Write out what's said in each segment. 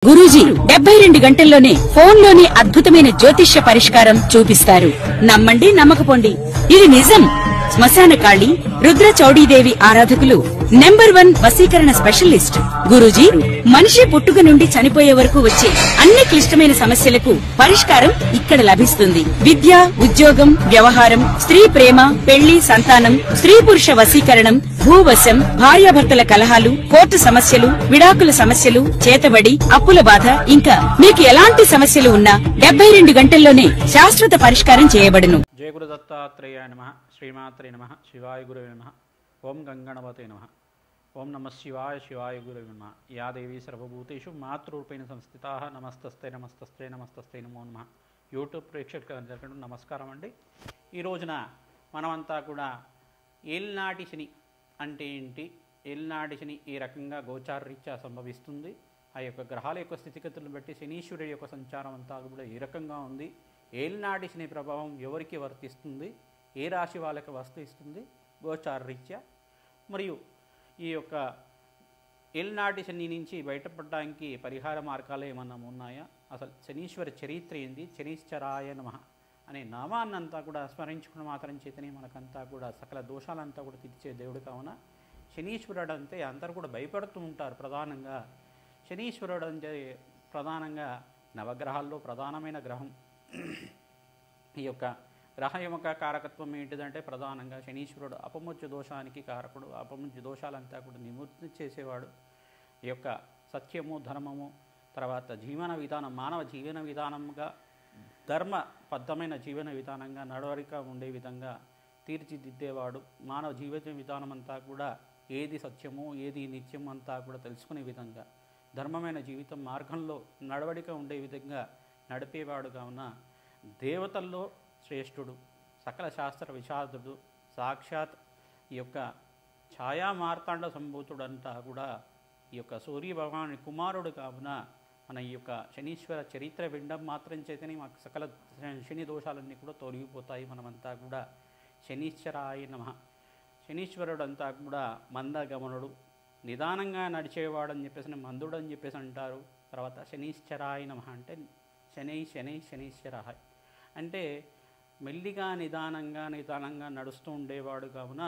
గురూజీ 72 గంటల్లోనే ఫోన్లోనే అద్భుతమైన జ్యోతిష్య పరిష్కారం చూపిస్తారు. నమ్మండి, నమ్మకపోండి, ఇది నిజం. శ్మశాన కాళి రుద్ర చౌడీదేవి ఆరాధకులు నంబర్ 1 వశీకరణ స్పెషలిస్ట్. గురూజీ మనిషి పుట్టుక నుండి చనిపోయే వరకు వచ్చే అన్ని క్లిష్టమైన సమస్యలకు పరిష్కారం ఇక్కడ లభిస్తుంది. విద్య, ఉద్యోగం, వ్యవహారం, స్త్రీ ప్రేమ, పెళ్లి, సంతానం, స్త్రీ పురుష వశీకరణం, భూవశం, భార్యాభర్తల కలహాలు, కోర్టు సమస్యలు, విడాకుల సమస్యలు, చేతబడి, అప్పుల బాధ, ఇంకా మీకు ఎలాంటి సమస్యలు ఉన్నా 72 గంటల్లోనే శాశ్వత పరిష్కారం చేయబడును. జయ గురు దత్తాత్రేయాయ నమః. శ్రీమాత్రే నమః. శివాయ గురవే నమః. ఓం గంగణపతే నమః. ఓం నమః శివాయ. శివాయ గురవే నమః. యా దేవీ సర్వభూతేషు మాతృరూపేణ సంస్థితాః నమస్తస్తే నమస్తస్తే నమస్తస్తే నమో నమః. యూట్యూబ్ ప్రేక్షకులందరికీ నమస్కారం అండి. ఈ రోజున మనమంతా కూడా ఏలినాటి శని అంటే ఏంటి, ఏలినాటి శని ఏ రకంగా గోచారరీత్యా సంభవిస్తుంది, ఆ యొక్క గ్రహాల యొక్క స్థితిగతులను బట్టి శనీశ్వరుడి యొక్క సంచారం అంతా కూడా ఏ రకంగా ఉంది, ఏలినాటి శని ప్రభావం ఎవరికి వర్తిస్తుంది, ఏ రాశి వాళ్ళకి వర్తిస్తుంది గోచారరీత్యా, మరియు ఈ యొక్క ఏలినాటి శని నుంచి బయటపడడానికి పరిహార మార్గాలు ఏమన్నా ఉన్నాయా, అసలు శనీశ్వర చరిత్ర ఏంది, శనీశ్వరాయ నమః అనే నామాన్నంతా కూడా స్మరించుకున్న మాత్రం చేతనే మనకంతా కూడా సకల దోషాలంతా కూడా తీర్చే దేవుడు కావున శనీశ్వరుడు అంటే అందరూ కూడా భయపడుతూ ఉంటారు. ప్రధానంగా శనీశ్వరుడు అంటే ప్రధానంగా నవగ్రహాల్లో ప్రధానమైన గ్రహం. ఈ యొక్క గ్రహం యొక్క కారకత్వం ఏంటిదంటే ప్రధానంగా శనీశ్వరుడు అపమృత్యు దోషానికి కారకుడు. అపమృత్యు దోషాలంతా కూడా నివృత్తి చేసేవాడు. ఈ యొక్క సత్యము, ధర్మము, తర్వాత జీవన విధానం, మానవ జీవన విధానంగా ధర్మబద్ధమైన జీవన విధానంగా నడవడిక ఉండే విధంగా తీర్చిదిద్దేవాడు. మానవ జీవన విధానం అంతా కూడా ఏది సత్యము, ఏది నిత్యం అంతా కూడా తెలుసుకునే విధంగా ధర్మమైన జీవితం మార్గంలో నడవడిక ఉండే విధంగా నడిపేవాడు కావున దేవతల్లో శ్రేష్ఠుడు, సకల శాస్త్ర విశారదుడు, సాక్షాత్ ఈ యొక్క ఛాయా మార్తాండ సంభూతుడంతా కూడా ఈ యొక్క సూర్య భగవాని కుమారుడు కావున మన ఈ యొక్క శనీశ్వర చరిత్ర వినడం మాత్రం చేతనే మాకు సకల శని దోషాలన్నీ కూడా తొలగిపోతాయి. మనమంతా కూడా శనీశ్వరాయ నమః. శనీశ్వరుడు అంతా కూడా మందగమనుడు, నిదానంగా నడిచేవాడని చెప్పేసి మందుడు అని చెప్పేసి అంటారు. తర్వాత శనీశ్వరాయ నమః అంటే శనీశ్వరాయ అంటే మెల్లిగా నిదానంగా నడుస్తూ ఉండేవాడు కావున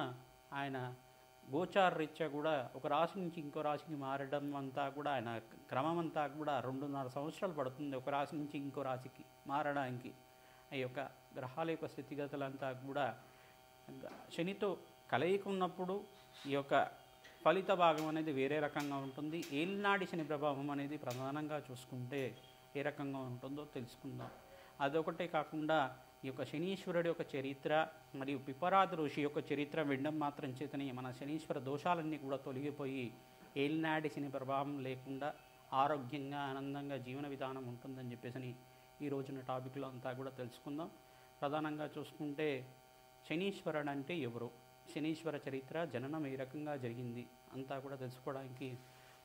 ఆయన గోచారరీత్యా కూడా ఒక రాశి నుంచి ఇంకో రాశికి మారడం అంతా కూడా ఆయన క్రమం అంతా కూడా 2.5 సంవత్సరాలు పడుతుంది ఒక రాశి నుంచి ఇంకో రాశికి మారడానికి. ఆ యొక్క గ్రహాల యొక్క స్థితిగతులంతా కూడా శనితో కలయిక ఉన్నప్పుడు ఈ యొక్క ఫలిత భాగం అనేది వేరే రకంగా ఉంటుంది. ఏలినాటి శని ప్రభావం అనేది ప్రధానంగా చూసుకుంటే ఏ రకంగా ఉంటుందో తెలుసుకుందాం. అదొకటే కాకుండా ఈ యొక్క శనీశ్వరుడి యొక్క చరిత్ర మరియు పిపరాద ఋషి యొక్క చరిత్ర వినడం మాత్రం చేతనే మన శనీశ్వర దోషాలన్నీ కూడా తొలగిపోయి ఏలినాటి శని ప్రభావం లేకుండా ఆరోగ్యంగా ఆనందంగా జీవన విధానం ఉంటుందని చెప్పేసి ఈ రోజున టాపిక్లో అంతా కూడా తెలుసుకుందాం. ప్రధానంగా చూసుకుంటే శనీశ్వరుడు అంటే ఎవరు, శనీశ్వర చరిత్ర జననం ఏ రకంగా జరిగింది అంతా కూడా తెలుసుకోవడానికి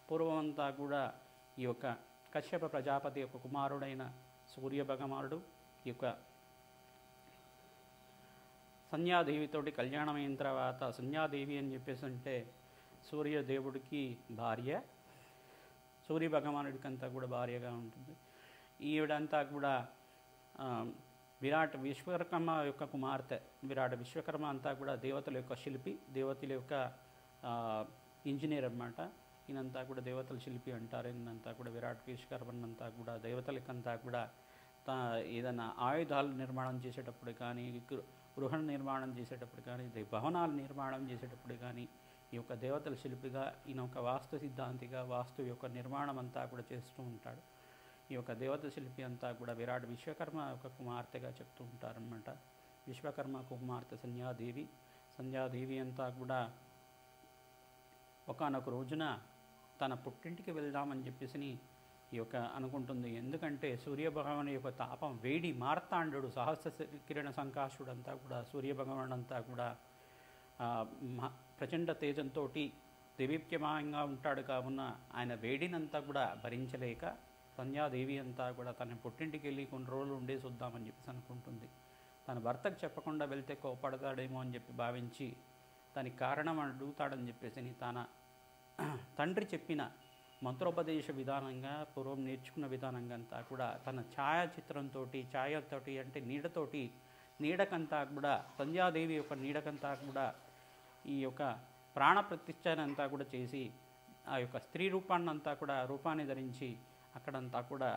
పూర్వం అంతా కూడా ఈ యొక్క కశ్యప ప్రజాపతి యొక్క కుమారుడైన సూర్య భగవానుడు ఈ యొక్క సంధ్యాదేవితోటి కళ్యాణం అయిన తర్వాత, సంధ్యాదేవి అని చెప్పేసి అంటే సూర్యదేవుడికి భార్య, సూర్య భగవానుడికి అంతా కూడా భార్యగా ఉంటుంది. ఈవిడంతా కూడా విరాట్ విశ్వకర్మ యొక్క కుమార్తె. విరాట్ విశ్వకర్మ అంతా కూడా దేవతల యొక్క శిల్పి, దేవతల యొక్క ఇంజనీర్ అన్నమాట. ఈయనంతా కూడా దేవతల శిల్పి అంటారు. ఈయనంతా కూడా విరాట్ విశ్వకర్మనంతా కూడా దేవతలకంతా కూడా ఏదైనా ఆయుధాలు నిర్మాణం చేసేటప్పుడు కానీ, గృహ నిర్మాణం చేసేటప్పుడు కానీ, భవనాలు నిర్మాణం చేసేటప్పుడు కానీ ఈ యొక్క దేవతల శిల్పిగా ఈయన ఒక వాస్తు సిద్ధాంతిగా వాస్తు యొక్క నిర్మాణం అంతా కూడా చేస్తూ ఉంటాడు. ఈ యొక్క దేవత శిల్పి అంతా కూడా విరాట్ విశ్వకర్మ యొక్క కుమార్తెగా చెప్తూ ఉంటారనమాట. విశ్వకర్మ కుమార్తె సంధ్యాదేవి. సంధ్యాదేవి అంతా కూడా ఒకానొక రోజున తన పుట్టింటికి వెళ్దామని చెప్పేసి ఈ యొక్క అనుకుంటుంది. ఎందుకంటే సూర్యభగవాను యొక్క తాపం, వేడి, మార్తాండు, సహస్ర కిరణ సంకాశుడు అంతా కూడా సూర్యభగవాను అంతా కూడా ప్రచండ తేజంతో దేవీప్యమానంగా ఉంటాడు కావున ఆయన వేడినంతా కూడా భరించలేక సంధ్యాదేవి అంతా కూడా తన పుట్టింటికి వెళ్ళి కొన్ని రోజులు ఉండేసి వద్దామని చెప్పేసి అనుకుంటుంది. తన భర్తకు చెప్పకుండా వెళ్తే కోపడతాడేమో అని చెప్పి భావించి దానికి కారణం అడుగుతాడని చెప్పేసి తన తండ్రి చెప్పిన మంత్రోపదేశ విధానంగా పూర్వం నేర్చుకున్న విధానంగా అంతా కూడా తన ఛాయాచిత్రంతో ఛాయతోటి అంటే నీడతోటి నీడకంతా కూడా సంధ్యాదేవి యొక్క నీడకంతా కూడా ఈ యొక్క ప్రాణ ప్రతిష్ఠనంతా కూడా చేసి ఆ యొక్క స్త్రీ రూపాన్నంతా కూడా రూపాన్ని ధరించి అక్కడంతా కూడా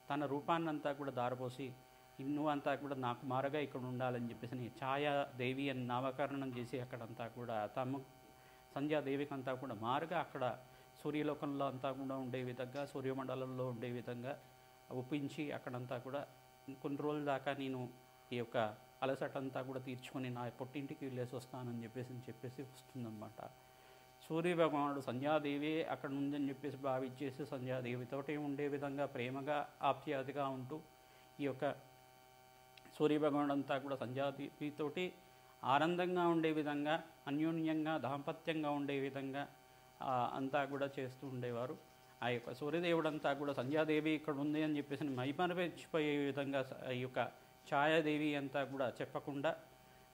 తన రూపాన్నంతా కూడా దారపోసి నువ్వంతా కూడా నాకు మారగా ఇక్కడ ఉండాలని చెప్పేసి ఛాయాదేవి అని నామకరణం చేసి అక్కడంతా కూడా తమ సంధ్యాదేవికి అంతా కూడా మారుగా అక్కడ సూర్యలోకంలో అంతా కూడా ఉండే విధంగా సూర్యమండలంలో ఉండే విధంగా ఒప్పించి అక్కడంతా కూడా కొన్ని రోజుల దాకా నేను ఈ యొక్క అలసట అంతా కూడా తీర్చుకొని నా పుట్టింటికి వెళ్ళేసి వస్తానని చెప్పేసి వస్తుందన్నమాట. సూర్యభగవానుడు సంధ్యాదేవి అక్కడ ఉందని చెప్పేసి భావించేసి సంధ్యాదేవితోటి ఉండే విధంగా ప్రేమగా ఆప్యాయతగా ఉంటూ ఈ యొక్క సూర్యభగవానుడు అంతా కూడా సంధ్యాదేవితోటి ఆనందంగా ఉండే విధంగా అన్యోన్యంగా దాంపత్యంగా ఉండే విధంగా అంతా కూడా చేస్తూ ఉండేవారు. ఆ యొక్క సూర్యదేవుడంతా కూడా సంధ్యాదేవి ఇక్కడ ఉంది అని చెప్పేసి మైమరచిపోయే విధంగా ఈ యొక్క ఛాయాదేవి అంతా కూడా చెప్పకుండా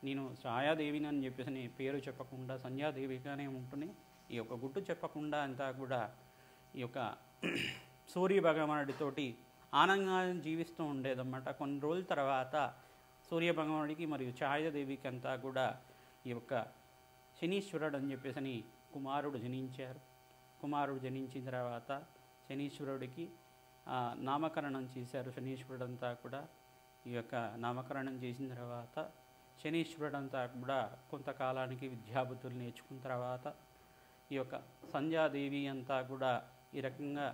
నేను ఛాయాదేవిని అని చెప్పేసి పేరు చెప్పకుండా సంధ్యాదేవిగానే ఉంటుని ఈ యొక్క గుట్టు చెప్పకుండా అంతా కూడా ఈ యొక్క సూర్య భగవానుడితోటి ఆనందంగా జీవిస్తూ ఉండేదన్నమాట. కొన్ని రోజుల తర్వాత సూర్య భగవానుడికి మరియు ఛాయాదేవికి అంతా కూడా ఈ యొక్క శనీశ్వరుడు అని చెప్పేసి కుమారుడు జనించారు. కుమారుడు జనించిన తర్వాత శనీశ్వరుడికి నామకరణం చేశారు. శనీశ్వరుడంతా కూడా ఈ యొక్క నామకరణం చేసిన తర్వాత శనీశ్వరుడంతా కూడా కొంతకాలానికి విద్యాబుద్ధులు నేర్చుకున్న తర్వాత ఈ యొక్క సంధ్యాదేవి అంతా కూడా ఈ రకంగా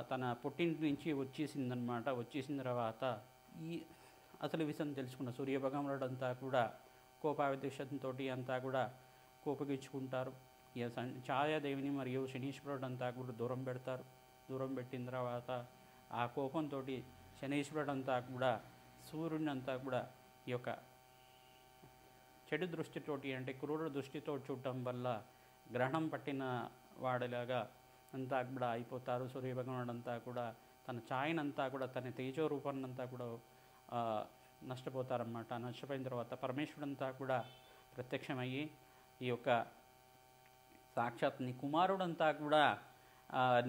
తన పుట్టింటి నుంచి వచ్చేసిందనమాట. వచ్చేసిన తర్వాత ఈ అసలు విషయం తెలుసుకున్న సూర్యభగవానుడు అంతా కూడా కోపావేశంతో అంతా కూడా కోపగించుకుంటారు. ఇక ఛాయాదేవిని మరియు శనీశ్వరుడు అంతా కూడా దూరం పెడతారు. దూరం పెట్టిన తర్వాత ఆ కోపంతో శనీశ్వరుడు అంతా కూడా సూర్యుని అంతా కూడా ఈ యొక్క చెడు దృష్టితోటి అంటే క్రూర దృష్టితో చూడటం వల్ల గ్రహణం పట్టిన వాడిలాగా అంతా కూడా అయిపోతారు. సూర్యభగవానుడు అంతా కూడా తన ఛాయనంతా కూడా తన తేజో రూపాన్నంతా కూడా నష్టపోతారన్నమాట. నష్టపోయిన తర్వాత పరమేశ్వరుడంతా కూడా ప్రత్యక్షమయ్యి ఈ యొక్క సాక్షాత్ నీ కుమారుడంతా కూడా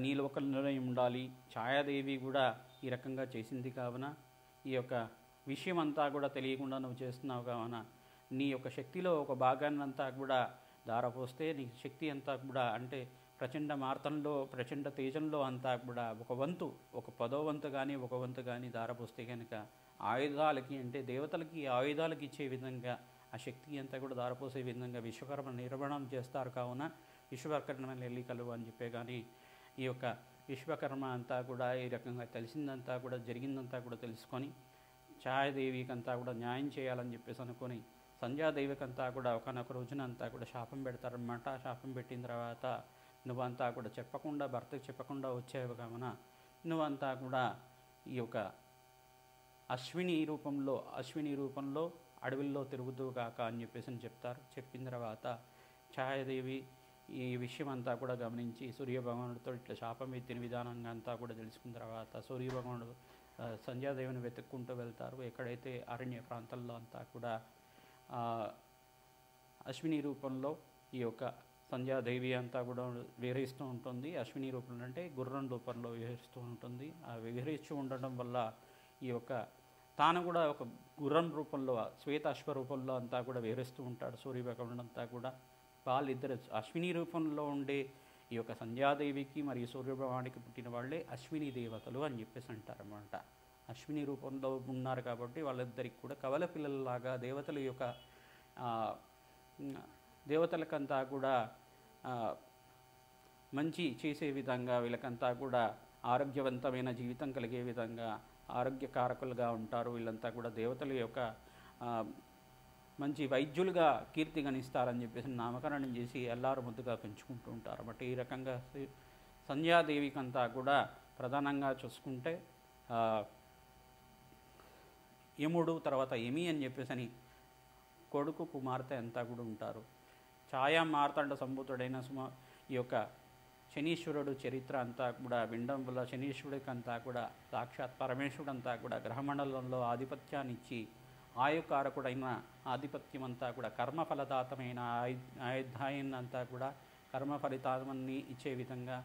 నీ లోకంలోనే ఉండాలి, ఛాయాదేవి కూడా ఈ రకంగా చేసింది కావున ఈ యొక్క విషయం అంతా కూడా తెలియకుండా నువ్వు చేస్తున్నావు కావున నీ యొక్క శక్తిలో ఒక భాగాన్ని అంతా కూడా దారపోస్తే నీ శక్తి అంతా కూడా అంటే ప్రచండ మార్తంలో ప్రచండ తేజంలో అంతా కూడా ఒక వంతు ఒక 10వ వంతు కానీ ఒక వంతు కానీ దారపోస్తే కనుక ఆయుధాలకి అంటే దేవతలకి ఆయుధాలకి ఇచ్చే విధంగా ఆ శక్తి అంతా కూడా దారపోసే విధంగా విశ్వకర్మ నిర్మాణం చేస్తారు కావున విశ్వకర్మ ఎల్లికలు అని చెప్పే కానీ ఈ యొక్క విశ్వకర్మ అంతా కూడా ఈ రకంగా తెలిసిందంతా కూడా జరిగిందంతా కూడా తెలుసుకొని ఛాయాదేవికి అంతా కూడా న్యాయం చేయాలని చెప్పేసి అనుకొని సంధ్యాదేవికి అంతా కూడా ఒకనొక రోజున అంతా కూడా శాపం పెడతారన్నమాట. శాపం పెట్టిన తర్వాత నువ్వంతా కూడా చెప్పకుండా భర్తకు చెప్పకుండా వచ్చేవి కావున నువ్వంతా కూడా ఈ యొక్క అశ్విని రూపంలో అడవిల్లో తిరుగుతూ కాక అని చెప్పేసి చెప్తారు. చెప్పిన తర్వాత ఛాయాదేవి ఈ విషయం అంతా కూడా గమనించి సూర్యభగవానుడితో ఇట్లా శాపం ఎత్తిన విధానంగా అంతా కూడా తెలుసుకున్న తర్వాత సూర్యభగవానుడు సంధ్యాదేవిని వెతుక్కుంటూ వెళ్తారు. ఎక్కడైతే అరణ్య ప్రాంతాల్లో అంతా కూడా అశ్విని రూపంలో ఈ యొక్క సంధ్యాదేవి అంతా కూడా విహరిస్తూ ఉంటుంది. అశ్విని రూపంలో అంటే గుర్రం రూపంలో విహరిస్తూ ఉంటుంది. ఆ విహరిస్తూ ఉండడం వల్ల ఈ యొక్క తాను కూడా ఒక గుర్రం రూపంలో శ్వేతాశ్వ రూపంలో అంతా కూడా విహరిస్తూ ఉంటాడు సూర్యభగవానుడు అంతా కూడా. వాళ్ళిద్దరు అశ్విని రూపంలో ఉండే ఈ యొక్క సంధ్యాదేవికి మరియు సూర్యభగవానికి పుట్టిన వాళ్ళే అశ్విని దేవతలు అని చెప్పేసి అంటారన్నమాట. అశ్విని రూపంలో ఉన్నారు కాబట్టి వాళ్ళిద్దరికి కూడా కవల పిల్లలలాగా దేవతల యొక్క దేవతలకంతా కూడా మంచి చేసే విధంగా వీళ్ళకంతా కూడా ఆరోగ్యవంతమైన జీవితం కలిగే విధంగా ఆరోగ్యకారకులుగా ఉంటారు. వీళ్ళంతా కూడా దేవతల యొక్క మంచి వైద్యులుగా కీర్తి గణిస్తారని చెప్పేసి నామకరణం చేసి ఎల్లారు ముద్దుగా పెంచుకుంటూ ఉంటారు. బట్ ఈ రకంగా సంధ్యాదేవికి అంతా కూడా ప్రధానంగా చూసుకుంటే యముడు తర్వాత యమి అని చెప్పేసి కొడుకు కుమార్తె అంతా కూడా ఉంటారు. ఛాయా మార్తాండ సంభూతుడైన ఈ యొక్క శనీశ్వరుడు చరిత్ర అంతా కూడా వినడం వల్ల శనీశ్వరుడికి అంతా కూడా సాక్షాత్ పరమేశ్వరుడు అంతా కూడా గ్రహమండలంలో ఆధిపత్యాన్ని ఇచ్చి ఆయుకారకుడైన ఆధిపత్యం అంతా కూడా కర్మఫలదాతమైన ఆయుధాయాన్ని అంతా కూడా కర్మ ఫలితాన్ని ఇచ్చే విధంగా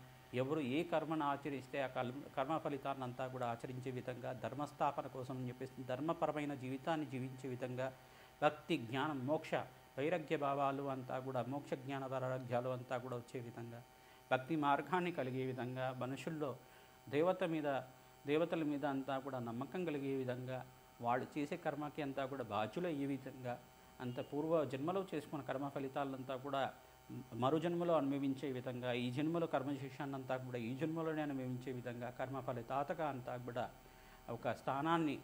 ఎవరు ఏ కర్మను ఆచరిస్తే ఆ కర్మ ఫలితాన్ని అంతా కూడా ఆచరించే విధంగా, ధర్మస్థాపన కోసం అని చెప్పేసి ధర్మపరమైన జీవితాన్ని జీవించే విధంగా, భక్తి జ్ఞానం మోక్ష వైరాగ్య భావాలు అంతా కూడా, మోక్ష జ్ఞాన వైరాగ్యాలు అంతా కూడా వచ్చే విధంగా, భక్తి మార్గాన్ని కలిగే విధంగా, మనుషుల్లో దేవతల మీద అంతా కూడా నమ్మకం కలిగే విధంగా, వాళ్ళు చేసే కర్మకి అంతా కూడా బాధ్యులు అయ్యే విధంగా, అంత పూర్వ జన్మలో చేసుకున్న కర్మ ఫలితాలంతా కూడా మరు జన్మలో అనుభవించే విధంగా, ఈ జన్మలో కర్మశేషాన్ని అంతా కూడా ఈ జన్మలోనే అనుభవించే విధంగా, కర్మ ఫలితాతగా అంతా కూడా ఒక స్థానాన్ని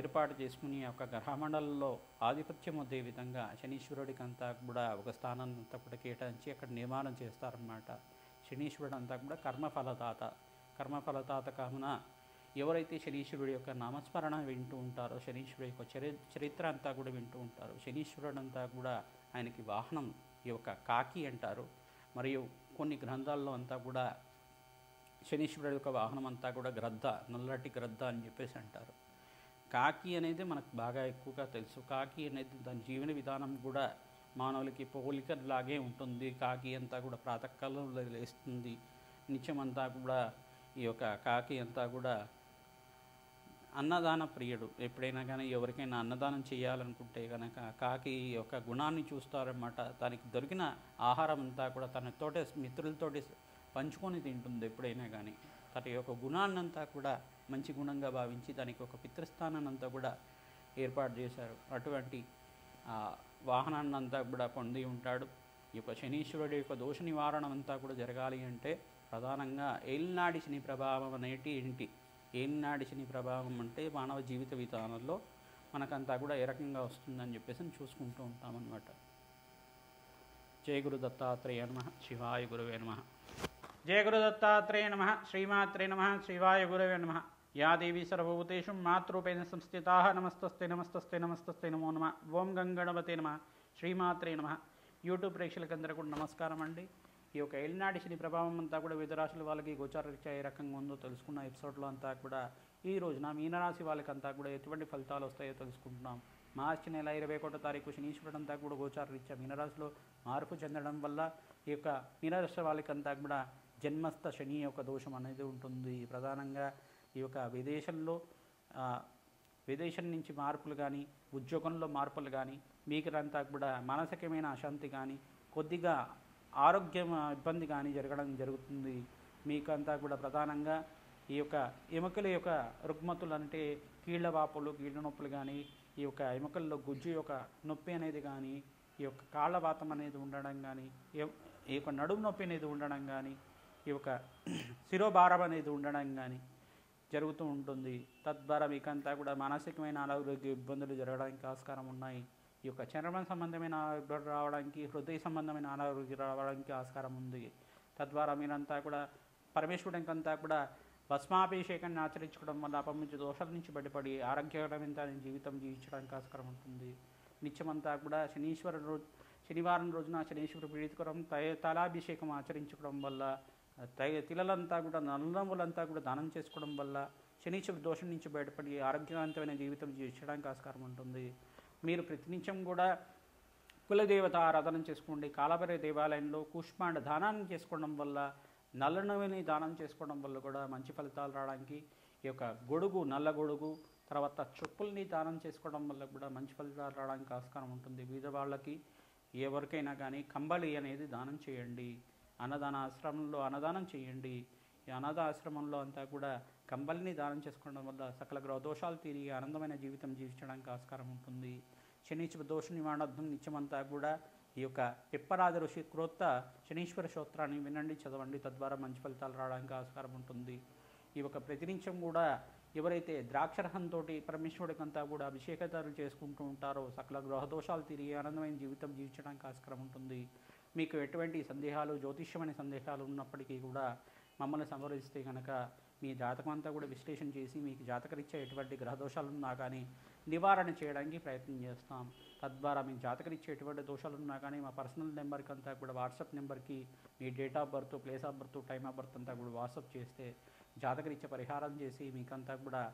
ఏర్పాటు చేసుకుని ఒక గ్రహమండలంలో ఆధిపత్యం పొందే విధంగా శనీశ్వరుడికి అంతా కూడా ఒక స్థానాన్ని అంతా కూడా కేటాయించి అక్కడ నిర్మాణం చేస్తారన్నమాట. శనీశ్వరుడు అంతా కూడా కర్మఫలదాత కావున ఎవరైతే శనీశ్వరుడి యొక్క నామస్మరణ వింటూ ఉంటారో, శనీశ్వరుడి యొక్క చరిత్ర అంతా కూడా వింటూ ఉంటారో, శనీశ్వరుడు అంతా కూడా ఆయనకి వాహనం ఈ యొక్క కాకి అంటారు. మరియు కొన్ని గ్రంథాల్లో అంతా కూడా శనీశ్వరుడి యొక్క వాహనం అంతా కూడా గ్రద్ద, నల్లటి గ్రద్ద అని చెప్పేసి అంటారు. కాకి అనేది మనకు బాగా ఎక్కువగా తెలుసు. కాకి అనేది దాని జీవన విధానం కూడా మానవులకి పోలికలాగే ఉంటుంది. కాకి అంతా కూడా ప్రాతకాలంలో లేస్తుంది. నిత్యమంతా కూడా ఈ యొక్క కాకి అంతా కూడా అన్నదాన ప్రియుడు. ఎప్పుడైనా కానీ ఎవరికైనా అన్నదానం చేయాలనుకుంటే కనుక కాకి యొక్క గుణాన్ని చూస్తారన్నమాట. దానికి దొరికిన ఆహారం అంతా కూడా తనతోటే మిత్రులతోటి పంచుకొని తింటుంది. ఎప్పుడైనా కానీ తన యొక్క గుణాన్ని అంతా కూడా మంచి గుణంగా భావించి దానికి ఒక పితృస్థానాన్ని అంతా కూడా ఏర్పాటు చేశారు. అటువంటి వాహనాన్ని అంతా కూడా పొంది ఉంటాడు. ఈ యొక్క శనీశ్వరుడి యొక్క దోష నివారణ అంతా కూడా జరగాలి అంటే ప్రధానంగా ఏలినాడి శని ప్రభావం అనేటి ఏంటి? ఏలినాడి శని ప్రభావం అంటే మానవ జీవిత విధానంలో మనకంతా కూడా ఏ రకంగా వస్తుందని చెప్పేసి చూసుకుంటూ ఉంటామన్నమాట. జయ గురు దత్తాత్రేయ నమః. శివాయ గురవే నమః. జయ గురు దత్తాత్రేయ నమః. శ్రీమాత్రే నమః. శివాయ గురవే నమః. యా దేవీ సర్వభూతేషు మాతృరూపేణ సంస్థితాః నమస్తస్తే నమస్తస్తే నమస్తస్తే నమో నమః. ఓం గంగణపతే నమః. శ్రీమాత్రే నమః. యూట్యూబ్ ప్రేక్షకులందరూ కూడా నమస్కారం అండి. ఈ యొక్క ఏలినాడి శని ప్రభావం అంతా కూడా వివిధ రాశుల వాళ్ళకి గోచారరీత్యా ఏ రకంగా ఉందో తెలుసుకున్న ఎపిసోడ్లో అంతా కూడా ఈ రోజున మీనరాశి వాళ్ళకి అంతా కూడా ఎటువంటి ఫలితాలు వస్తాయో తెలుసుకుంటున్నాం. మార్చి నెల 21వ తారీఖు శనీశ్వరుడు అంతా కూడా గోచారరీత్యా మీనరాశిలో మార్పు చెందడం వల్ల ఈ యొక్క మీనరాశి వాళ్ళకి అంతా కూడా జన్మస్థ శని యొక్క దోషం అనేది ఉంటుంది. ప్రధానంగా ఈ యొక్క విదేశం నుంచి మార్పులు కానీ, ఉద్యోగంలో మార్పులు కానీ, మీకంతా కూడా మానసికమైన అశాంతి కానీ, కొద్దిగా ఆరోగ్యం ఇబ్బంది కానీ జరుగుతుంది. మీకంతా కూడా ప్రధానంగా ఈ యొక్క ఎముకల యొక్క రుగ్మతులు అంటే కీళ్ళ వాపులు, కీళ్ళ నొప్పులు కానీ, ఈ యొక్క ఎముకల్లో గుజ్జు యొక్క నొప్పి అనేది కానీ, ఈ యొక్క కాళ్ళవాతం అనేది ఉండడం కానీ, ఈ యొక్క నడుము నొప్పి అనేది ఉండడం కానీ, ఈ యొక్క శిరోభారం అనేది ఉండడం కానీ జరుగుతూ ఉంటుంది. తద్వారా మీకంతా కూడా మానసికమైన అనారోగ్య ఇబ్బందులు జరగడానికి ఆస్కారం ఉన్నాయి. ఈ యొక్క చర్మ సంబంధమైన ఇబ్బందులు రావడానికి, హృదయ సంబంధమైన అనారోగ్యం రావడానికి ఆస్కారం ఉంది. తద్వారా మీరంతా కూడా పరమేశ్వరుడికంతా కూడా భస్మాభిషేకాన్ని ఆచరించుకోవడం వల్ల అపమించు దోషాల నుంచి బయటపడి ఆరోగ్యకరమైన జీవితం జీవించడానికి ఆస్కారం ఉంటుంది. నిత్యమంతా కూడా శనివారం రోజున శనీశ్వరు ప్రీతికరం తలాభిషేకం ఆచరించుకోవడం వల్ల, తిలలంతా కూడా నల్లములంతా కూడా దానం చేసుకోవడం వల్ల శనీశ్వరు దోషం నుంచి బయటపడి ఆరోగ్యవంతమైన జీవితం జీవించడానికి ఆస్కారం ఉంటుంది. మీరు ప్రతినిత్యం కూడా కులదేవత ఆరాధన చేసుకోండి. కాలభైరవ దేవాలయంలో కూష్మాండ దానాన్ని చేసుకోవడం వల్ల, నల్లనవిని దానం చేసుకోవడం వల్ల కూడా మంచి ఫలితాలు రావడానికి, ఈ యొక్క గొడుగు, నల్ల గొడుగు, తర్వాత చెప్పుల్ని దానం చేసుకోవడం వల్ల కూడా మంచి ఫలితాలు రావడానికి ఆస్కారం ఉంటుంది. వివిధ వాళ్ళకి ఎవరికైనా కానీ కంబళి అనేది దానం చేయండి. అన్నదాన ఆశ్రమంలో అన్నదానం చేయండి. ఈ అనాథ ఆశ్రమంలో అంతా కూడా కంబలిని దానం చేసుకోవడం వల్ల సకల గ్రహదోషాలు తీరి ఆనందమైన జీవితం జీవించడానికి ఆస్కారం ఉంటుంది. శనీశ్వర దోష నివారణార్థం నిత్యమంతా కూడా ఈ యొక్క పిప్పరాజ ఋషి క్రోత్త శనీశ్వర స్తోత్రాన్ని వినండి, చదవండి. తద్వారా మంచి ఫలితాలు రావడానికి ఆస్కారం ఉంటుంది. ఈ యొక్క ప్రతినిత్యం కూడా ఎవరైతే ద్రాక్షరహంతో పరమేశ్వరుడికంతా కూడా అభిషేకాలు చేసుకుంటూ ఉంటారో సకల గ్రహదోషాలు తిరిగి ఆనందమైన జీవితం జీవించడానికి ఆస్కారం ఉంటుంది. మీకు ఎటువంటి సందేహాలు, జ్యోతిష్యమైన సందేహాలు ఉన్నప్పటికీ కూడా మమ్మల్ని సంప్రదిస్తే కనుక మీ జాతకం అంతా కూడా విశ్లేషణ చేసి మీకు జాతకరీత్యా ఎటువంటి గ్రహదోషాలు ఉన్నా కానీ నివారణ చేయడానికి ప్రయత్నం చేస్తాం. తద్వారా మీ జాతకరీత్యా ఎటువంటి దోషాలు ఉన్నా కానీ మా పర్సనల్ నెంబర్కి అంతా కూడా వాట్సాప్ నెంబర్కి మీ date of birth, place of birth, time of birth అంతా కూడా వాట్సాప్ చేస్తే జాతకరీత్యా పరిహారం చేసి మీకంతా కూడా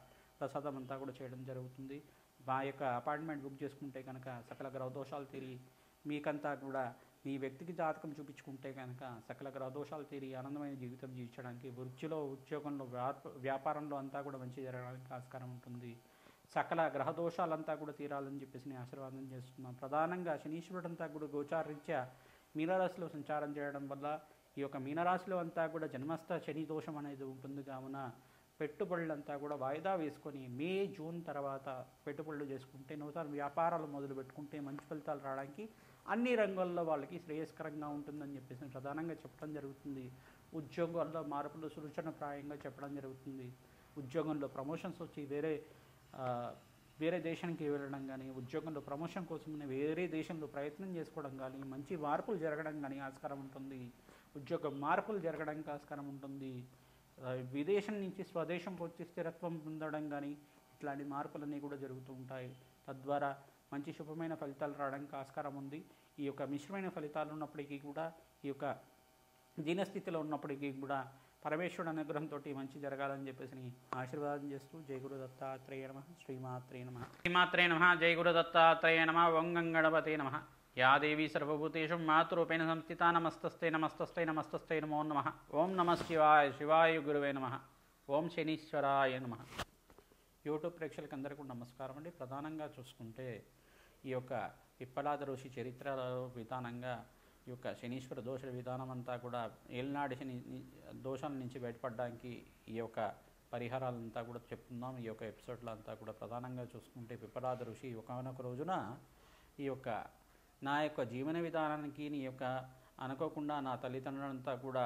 ప్రసాదం అంతా కూడా చేయడం జరుగుతుంది. మా యొక్క అపాయింట్మెంట్ బుక్ చేసుకుంటే కనుక సకల గ్రహదోషాలు తీరి మీకంతా కూడా మీ వ్యక్తికి జాతకం చూపించుకుంటే కనుక సకల గ్రహదోషాలు తీరి ఆనందమైన జీవితం జీవించడానికి, వృత్తిలో ఉద్యోగంలో వ్యాపారంలో అంతా కూడా మంచి జరగడానికి ఆస్కారం ఉంటుంది. సకల గ్రహదోషాలంతా కూడా తీరాలని చెప్పేసి నేను ఆశీర్వాదం చేస్తున్నాను. ప్రధానంగా శనీశ్వరుడు అంతా కూడా గోచారరీత్యా మీనరాశిలో సంచారం చేయడం వల్ల ఈ యొక్క మీనరాశిలో అంతా కూడా జన్మస్థ శని దోషం అనేది ఉంటుంది. కావున పెట్టుబడులంతా కూడా వాయిదా వేసుకొని మే జూన్ తర్వాత పెట్టుబడులు చేసుకుంటే, నూతన వ్యాపారాలు మొదలు పెట్టుకుంటే మంచి ఫలితాలు రావడానికి అన్ని రంగాల్లో వాళ్ళకి శ్రేయస్కరంగా ఉంటుందని చెప్పేసి ప్రధానంగా చెప్పడం జరుగుతుంది. ఉద్యోగాల్లో మార్పులు సూచనప్రాయంగా చెప్పడం జరుగుతుంది. ఉద్యోగంలో ప్రమోషన్స్ వచ్చి వేరే దేశానికి వెళ్ళడం కానీ, ఉద్యోగంలో ప్రమోషన్ కోసం వేరే దేశంలో ప్రయత్నం చేసుకోవడం కానీ, మంచి మార్పులు జరగడం కానీ ఆస్కారం ఉంటుంది. ఉద్యోగ మార్పులు జరగడానికి ఆస్కారం ఉంటుంది. విదేశం నుంచి స్వదేశంకి వచ్చి స్థిరత్వం పొందడం కానీ ఇట్లాంటి మార్పులన్నీ కూడా జరుగుతూ ఉంటాయి. తద్వారా మంచి శుభమైన ఫలితాలు రావడానికి ఆస్కారం ఉంది. ఈ యొక్క మిశ్రమైన ఫలితాలు ఉన్నప్పటికీ కూడా, ఈ యొక్క దీనస్థితిలో ఉన్నప్పటికీ కూడా పరమేశ్వరుడు అనుగ్రహంతో మంచి జరగాలని చెప్పేసి ఆశీర్వాదం చేస్తూ జై గురు దత్తాత్రేయ నమః, శ్రీమాత్రే నమః. శ్రీమాత్రే నమః. జై గురు దత్తాత్రేయ నమః. ఓం గంగణపతే నమః. యా దేవీ సర్వభూతేషు మాతృరూపేణ సంస్థితా నమస్తస్తే నమస్తస్తే నమస్తస్తే నమో నమః. ఓం నమః శివాయ శివాయ గురువే నమః. ఓం శనీశ్వరాయ నమః. యూట్యూబ్ ప్రేక్షకులకు అందరికీ నమస్కారం అండి. ప్రధానంగా చూసుకుంటే ఈ యొక్క పిప్పలాద ఋషి చరిత్రలో విధానంగా ఈ యొక్క శనీశ్వర దోష విధానం అంతా కూడా ఏలినాడి శని దోషాల నుంచి బయటపడడానికి ఈ యొక్క పరిహారాలంతా కూడా చెప్తున్నాం. ఈ యొక్క ఎపిసోడ్లో అంతా కూడా ప్రధానంగా చూసుకుంటే పిప్పలాద ఋషి ఒకనొక రోజున ఈ యొక్క నా యొక్క జీవన విధానానికి నీ యొక్క అనుకోకుండా నా తల్లిదండ్రులంతా కూడా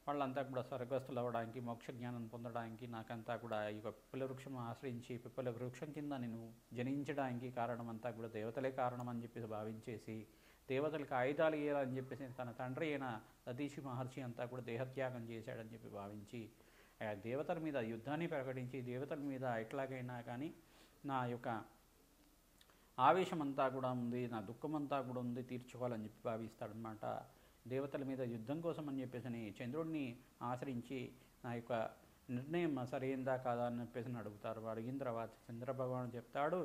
వాళ్ళంతా కూడా స్వర్గస్థులు అవ్వడానికి, మోక్ష జ్ఞానం పొందడానికి నాకంతా కూడా ఈ యొక్క పిప్పల వృక్షం ఆశ్రయించి పిప్పల వృక్షం కింద నేను జనించడానికి కారణం అంతా కూడా దేవతలే కారణం అని చెప్పేసి భావించేసి, దేవతలకు ఆయుధాలు ఇవ్వాలని చెప్పేసి తన తండ్రి అయిన దదీషి మహర్షి అంతా కూడా దేహత్యాగం చేశాడని చెప్పి భావించి దేవతల మీద యుద్ధాన్ని ప్రకటించి, దేవతల మీద ఎట్లాగైనా కానీ నా యొక్క ఆవేశం అంతా కూడా ఉంది, నా దుఃఖం అంతా కూడా ఉంది, తీర్చుకోవాలని చెప్పి భావిస్తాడనమాట. దేవతల మీద యుద్ధం కోసం అని చెప్పేసి చంద్రుడిని ఆశ్రయించి నా యొక్క నిర్ణయం సరైందా కాదా అని చెప్పేసి అడుగుతారు. అడిగిన తర్వాత చంద్రభగవానుడు చెప్తాడు,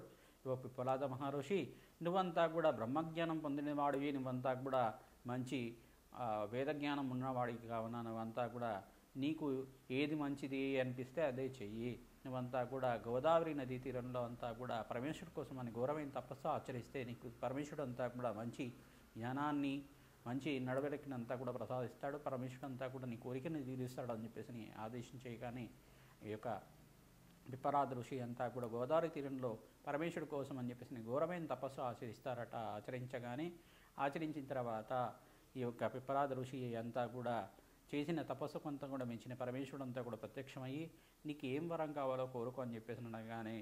ఓ పిప్పలాద మహర్షి, నువ్వంతా కూడా బ్రహ్మజ్ఞానం పొందినవాడివి, నువ్వంతా కూడా మంచి వేదజ్ఞానం ఉన్నవాడికి కావున నువ్వంతా కూడా నీకు ఏది మంచిది అనిపిస్తే అదే చెయ్యి. నువ్వంతా కూడా గోదావరి నదీ తీరంలో అంతా కూడా పరమేశ్వరుడు కోసం అని ఘోరమైన తపస్సు ఆచరిస్తే నీకు పరమేశ్వరుడు అంతా కూడా మంచి జ్ఞానాన్ని, మంచి నడవడికనంతా కూడా ప్రసాదిస్తాడు. పరమేశ్వరుడు అంతా కూడా నీ కోరికను తీరుస్తాడు అని చెప్పేసి ఆదేశించేయగానే ఈ యొక్క పిప్పలాద ఋషి అంతా కూడా గోదావరి తీరంలో పరమేశ్వరుడు కోసం అని చెప్పేసి ఘోరమైన తపస్సు ఆచరిస్తారట. ఆచరించిన తర్వాత ఈ యొక్క పిప్పలాద ఋషి అంతా కూడా చేసిన తపస్సు కొంత కూడా మెచ్చిన పరమేశ్వరుడు అంతా కూడా ప్రత్యక్షమయ్యి నీకు ఏం వరం కావాలో కోరుకో అని చెప్పేసి అనగానే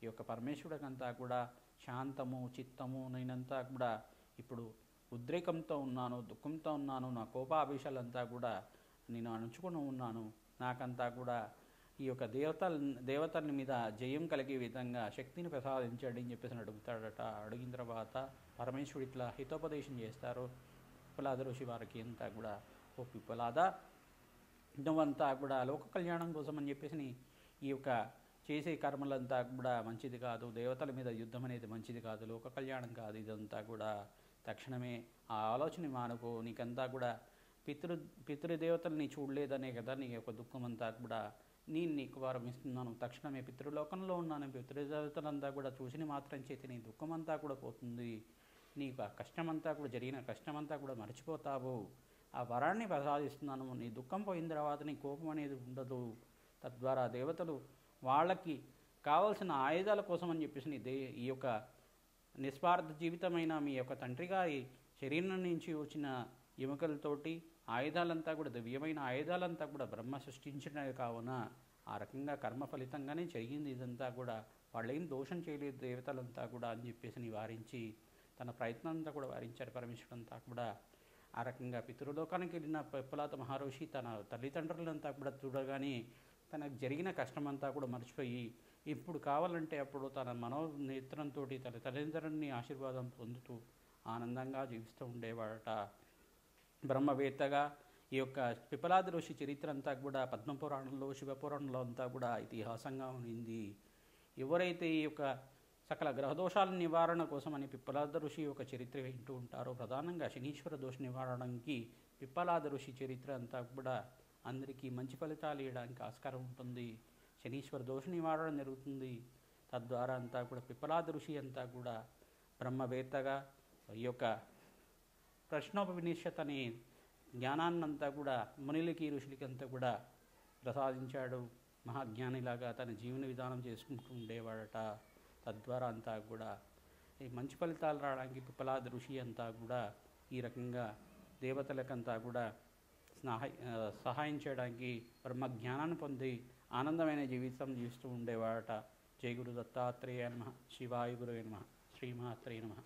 ఈ యొక్క పరమేశ్వరుడికంతా కూడా శాంతము, చిత్తము, నేనంతా కూడా ఇప్పుడు ఉద్రేకంతో ఉన్నాను, దుఃఖంతో ఉన్నాను, నా కోపాభిషాలంతా కూడా నేను అణుచుకుని ఉన్నాను, నాకంతా కూడా ఈ యొక్క దేవతల మీద జయం కలిగే విధంగా శక్తిని ప్రసాదించండి అని చెప్పేసి అడుగుతాడట. అడిగిన తర్వాత పరమేశ్వరుడు ఇట్లా హితోపదేశం చేస్తారు పిప్పలాద ఋషి వారికి అంతా కూడా, ఓ పిప్పలాద, నువ్వంతా కూడా లోక కళ్యాణం కోసం అని చెప్పేసి ఈ యొక్క చేసే కర్మలంతా కూడా మంచిది కాదు, దేవతల మీద యుద్ధం అనేది మంచిది కాదు, లోక కళ్యాణం కాదు, ఇదంతా కూడా తక్షణమే ఆ ఆలోచన మానుకో. నీకంతా కూడా పితృదేవతల్ని చూడలేదనే కదా నీ యొక్క దుఃఖం అంతా కూడా నేను నీకు వారం ఇస్తున్నాను. తక్షణమే పితృలోకంలో ఉన్నాను, పితృదేవతలంతా కూడా చూసిన మాత్రం చేతి నీ దుఃఖం అంతా కూడా పోతుంది, నీకు ఆ కష్టమంతా కూడా జరిగిన కష్టమంతా కూడా మర్చిపోతావు, ఆ వరాన్ని ప్రసాదిస్తున్నాను. నీ దుఃఖం పోయిన తర్వాత నీ కోపం అనేది ఉండదు. తద్వారా దేవతలు వాళ్ళకి కావాల్సిన ఆయుధాల కోసం అని చెప్పేసి ఈ యొక్క నిస్వార్థ జీవితమైన మీ యొక్క తండ్రి గారి శరీరం నుంచి వచ్చిన ఎముకలతోటి ఆయుధాలంతా కూడా దివ్యమైన ఆయుధాలంతా కూడా బ్రహ్మ సృష్టించినవి కావున ఆ రకంగా కర్మ ఫలితంగానే జరిగింది. ఇదంతా కూడా వాళ్ళేం దోషం చేయలేదు దేవతలంతా కూడా అని చెప్పేసి వారించి తన ప్రయత్నం అంతా కూడా వారించారు పరమేశ్వరుడు అంతా కూడా. ఆ రకంగా పితృలోకానికి వెళ్ళిన పిప్పలాద మహర్షి తన తల్లిదండ్రులంతా కూడా చూడగానే తనకు జరిగిన కష్టమంతా కూడా మర్చిపోయి ఇప్పుడు కావాలంటే అప్పుడు తన మనోనేత్రంతో తన తల్లిదండ్రులని ఆశీర్వాదం పొందుతూ ఆనందంగా జీవిస్తూ ఉండేవాడట. బ్రహ్మవేత్తగా ఈ యొక్క పిప్పలాద ఋషి చరిత్ర అంతా కూడా పద్మపురాణంలో, శివపురాణంలో అంతా కూడా ఇతిహాసంగా ఉండింది. ఎవరైతే ఈ యొక్క సకల గ్రహదోషాల నివారణ కోసమని పిప్పలాద ఋషి ఒక చరిత్ర వింటూ ఉంటారు. ప్రధానంగా శనీశ్వర దోష నివారణకి పిప్పలాద ఋషి చరిత్ర అంతా కూడా అందరికీ మంచి ఫలితాలు ఇవ్వడానికి ఆస్కారం ఉంటుంది. శనీశ్వర దోష నివారణ జరుగుతుంది. తద్వారా అంతా కూడా పిప్పలాద ఋషి అంతా కూడా బ్రహ్మవేత్తగా ఈ యొక్క ప్రశ్నోపనిషత్ అనే జ్ఞానాన్నంతా కూడా మునులకి ఋషులకి అంతా కూడా ప్రసాదించాడు. మహాజ్ఞానిలాగా తన జీవన విధానం చేసుకుంటూ ఉండేవాడట. తద్వారా అంతా కూడా ఈ మంచి ఫలితాలు రావడానికి పిప్పలాద ఋషి అంతా కూడా ఈ రకంగా దేవతలకంతా కూడా సహాయం చేయడానికి బ్రహ్మజ్ఞానాన్ని పొంది ఆనందమైన జీవితం జీవిస్తూ ఉండేవాడట. జై గురు దత్తాత్రేయ నమః. శివాయ గురవే నమః. శ్రీమాత్రే నమః.